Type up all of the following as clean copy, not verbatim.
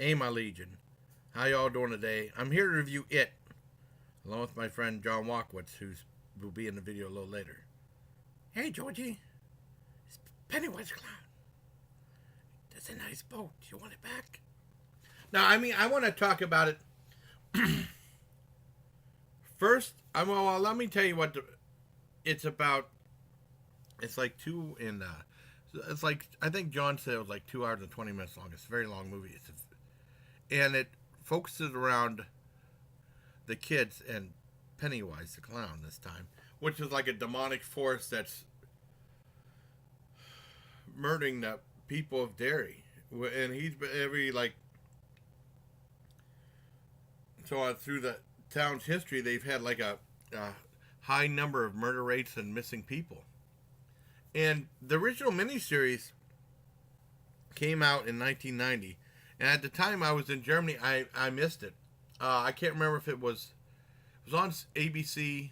Hey, my legion. How y'all doing today? I'm here to review It, along with my friend John Walkwitz, who will be in the video a little later. Hey, Georgie. It's Pennywise Clown. That's a nice boat. You want it back? Now, I want to talk about it. First, well, let me tell you what it's about. It's like it's like, I think John said it was like 2 hours and 20 minutes long. It's a very long movie. And it focuses around the kids and Pennywise the clown this time, which is like a demonic force that's murdering the people of Derry. And he's every like through the town's history, they've had like a high number of murder rates and missing people. And the original miniseries came out in 1990, and at the time I was in Germany, I missed it. I can't remember if it was on ABC.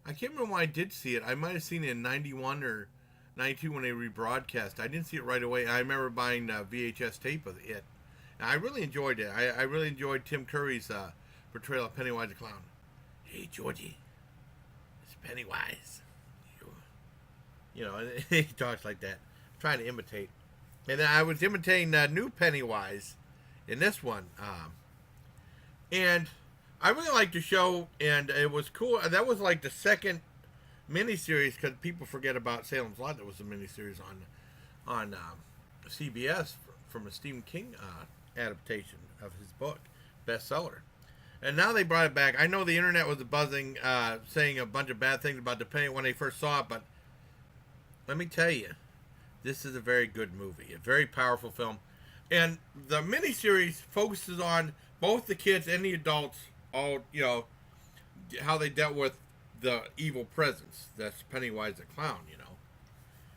I can't remember when I did see it. I might have seen it in 91 or 92 when they rebroadcast. I didn't see it right away. I remember buying a VHS tape of it. And I really enjoyed it. I really enjoyed Tim Curry's portrayal of Pennywise the Clown. Hey, Georgie, it's Pennywise. You know, he talks like that. I'm trying to imitate. And I was imitating new Pennywise in this one. And I really liked the show, and it was cool. That was like the second miniseries, because people forget about Salem's Lot. That was a miniseries on CBS from a Stephen King adaptation of his book, bestseller. And now they brought it back. I know the internet was buzzing, saying a bunch of bad things about the Penny when they first saw it, but let me tell you, this is a very good movie, a very powerful film. And the miniseries focuses on both the kids and the adults, all, how they dealt with the evil presence. That's Pennywise the Clown,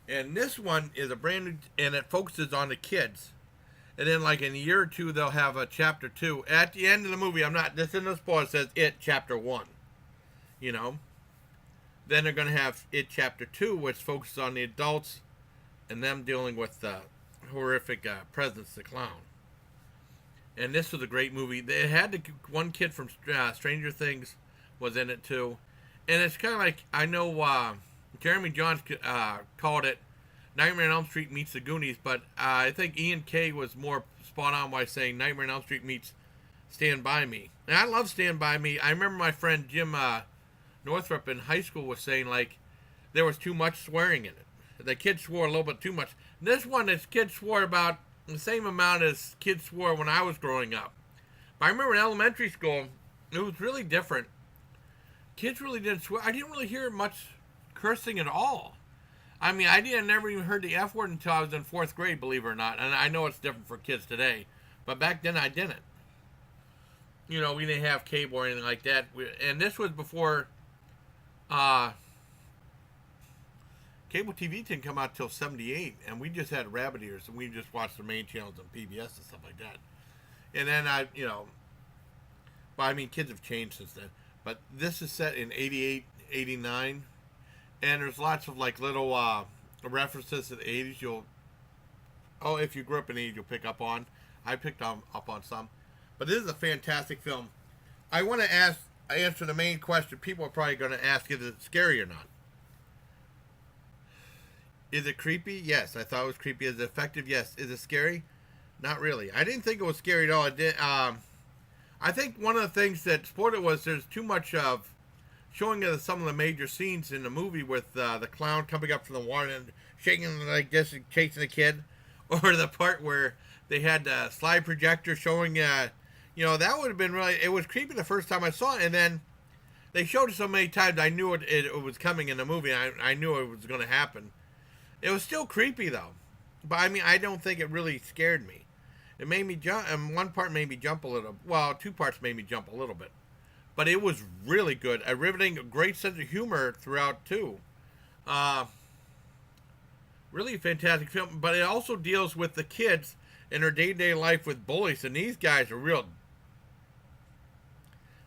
And this one is a brand new, and it focuses on the kids. And then, like, in a year or two, they'll have a chapter 2. At the end of the movie, this in the spoiler, says It Chapter 1. Then they're going to have It Chapter 2, which focuses on the adults and them dealing with the horrific presence, the clown. And this was a great movie. They had one kid from Stranger Things was in it, too. And it's kind of like, I know Jeremy Johns called it Nightmare on Elm Street meets the Goonies, but I think Ian K. was more spot on by saying Nightmare on Elm Street meets Stand By Me. And I love Stand By Me. I remember my friend Jim Northrup in high school was saying, like, there was too much swearing in it. The kids swore a little bit too much. This one, this kids swore about the same amount as kids swore when I was growing up. But I remember in elementary school, it was really different. Kids really didn't swear. I didn't really hear much cursing at all. I never even heard the F word until I was in 4th grade, believe it or not. And I know it's different for kids today. But back then, I didn't. We didn't have cable or anything like that. And this was before cable TV didn't come out till 78, and we just had rabbit ears, and we just watched the main channels on PBS and stuff like that. And then kids have changed since then. But this is set in 88, 89, and there's lots of like little references to the 80s. If you grew up in the 80s, you'll pick up on. I picked up on some. But this is a fantastic film. I want to answer the main question people are probably going to ask: is it scary or not? Is it creepy? Yes, I thought it was creepy. Is it effective? Yes. Is it scary? Not really. I didn't think it was scary at all. I think one of the things that spoiled it was there's too much of showing some of the major scenes in the movie with the clown coming up from the water and shaking like this and chasing the kid, or the part where they had the slide projector showing. That would have been really. It was creepy the first time I saw it, and then they showed it so many times I knew it was coming in the movie. I knew it was going to happen. It was still creepy, though. But, I don't think it really scared me. It made me jump, and one part made me jump a little. Well, 2 parts made me jump a little bit. But it was really good. A riveting, great sense of humor throughout, too. Really fantastic film. But it also deals with the kids in their day-to-day life with bullies. And these guys are real.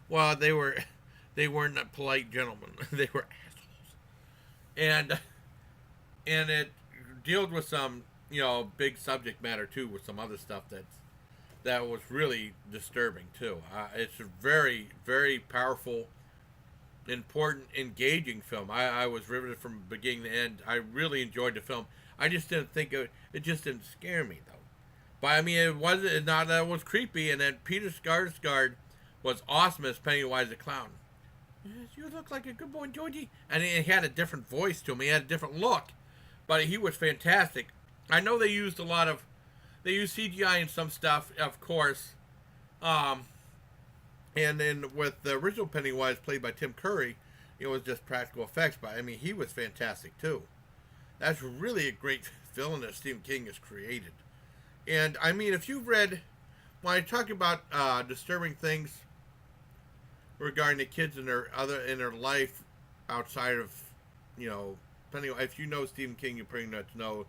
Well, they weren't polite gentlemen. They were assholes. And it deals with some, big subject matter, too, with some other stuff that's that was really disturbing too. It's a very, very powerful, important, engaging film. I was riveted from beginning to end. I really enjoyed the film. I just didn't think it just didn't scare me though. But I mean, it wasn't not that it was creepy. And then Peter Skarsgård was awesome as Pennywise the clown. Yes, you look like a good boy, Georgie. And he had a different voice to him. He had a different look, but he was fantastic. I know they used CGI in some stuff, of course. And then with the original Pennywise played by Tim Curry, it was just practical effects. But I mean, he was fantastic too. That's really a great villain that Stephen King has created. And I mean, if you've read, when I talk about disturbing things regarding the kids in their life outside of, Pennywise, if you know Stephen King, you pretty much know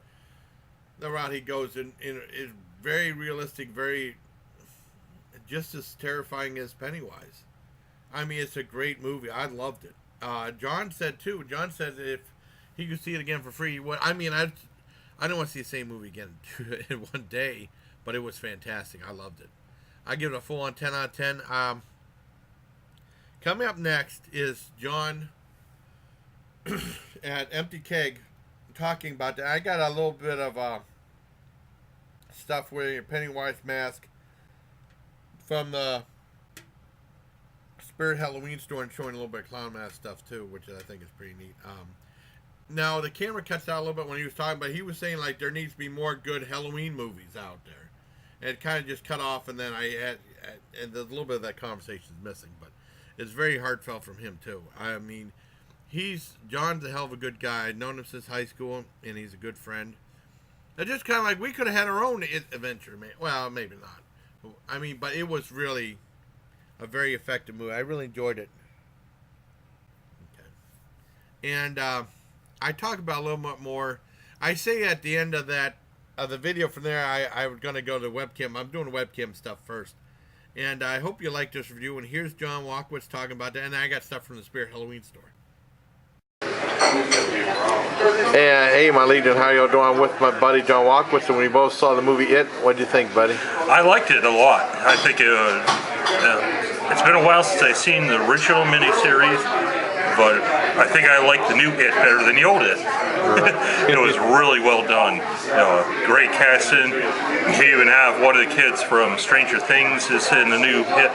the route he goes in is very realistic, very just as terrifying as Pennywise. I mean, it's a great movie. I loved it. John said too. John said if he could see it again for free, he would. I mean, I don't want to see the same movie again in one day, but it was fantastic. I loved it. I give it a full on 10 out of 10. Coming up next is John at Empty Keg talking about that. I got a little bit of stuff wearing a Pennywise mask from the Spirit Halloween store and showing a little bit of clown mask stuff too, which I think is pretty neat. Now the camera cuts out a little bit when he was talking, but he was saying like there needs to be more good Halloween movies out there. And it kind of just cut off, and then and a little bit of that conversation is missing, but it's very heartfelt from him too. I mean, John's a hell of a good guy. I've known him since high school, and he's a good friend. It's just kind of like we could have had our own adventure, man. Well, maybe not. I mean, but it was really a very effective movie. I really enjoyed it. Okay. And I talk about a little bit more. I say at the end of the video from there, I was going to go to webcam. I'm doing webcam stuff first. And I hope you like this review. And here's John Walkwitz talking about that. And I got stuff from the Spirit Halloween store. Hey, my Legion, how y'all doing? I'm with my buddy John Walkwitz, and we both saw the movie It. What did you think, buddy? I liked it a lot. I think it's been a while since I've seen the original miniseries, but I think I like the new It better than the old It. It was really well done. Great casting. You even have one of the kids from Stranger Things is in the new It.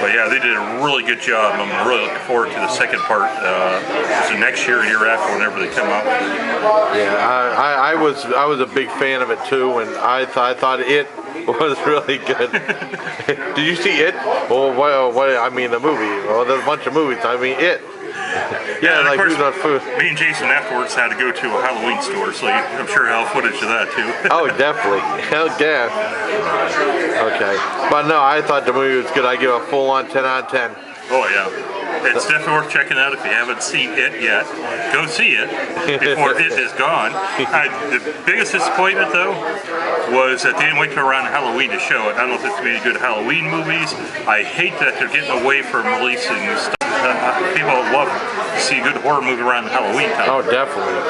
But yeah, they did a really good job. I'm really looking forward to the second part. So next year, year after, whenever they come out. Yeah, I was a big fan of it too, and I thought It was really good. Did you see It? Well, what I mean, the movie. Well, there's a bunch of movies. I mean, It. Yeah, like of course, food. Me and Jason afterwards had to go to a Halloween store, so I'm sure I'll have footage of that too. Oh, definitely. Hell yeah. Okay. But no, I thought the movie was good. I give it a full on 10 out of 10. Oh, yeah. It's definitely worth checking out if you haven't seen It yet. Go see it before It is gone. The biggest disappointment, though, was that they didn't wait till around Halloween to show it. I don't know if it's going to be good Halloween movies. I hate that they're getting away from releasing stuff. People love to see a good horror movie around Halloween time. Oh, definitely.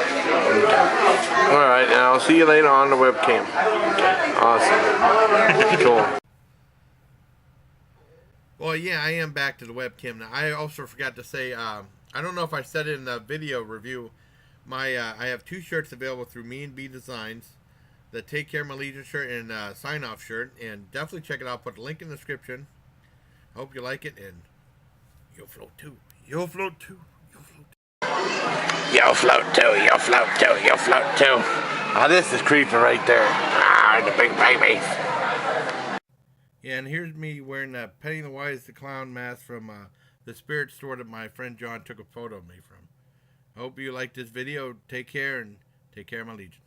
Okay. All right, and I'll see you later on the webcam. Awesome. Cool. Well, yeah, I am back to the webcam now. I also forgot to say, I don't know if I said it in the video review, I have 2 shirts available through Me and B Designs, the Take Care My Legion shirt and sign-off shirt, and definitely check it out. Put the link in the description. I hope you like it, and you'll float too. You'll float too. You'll float too. You'll float too. You'll float too. You'll float too. Ah, this is creepy right there. Ah, the big baby. Yeah, and here's me wearing that Pennywise the Clown mask from the Spirit store that my friend John took a photo of me from. I hope you like this video. Take care, and take care of my Legion.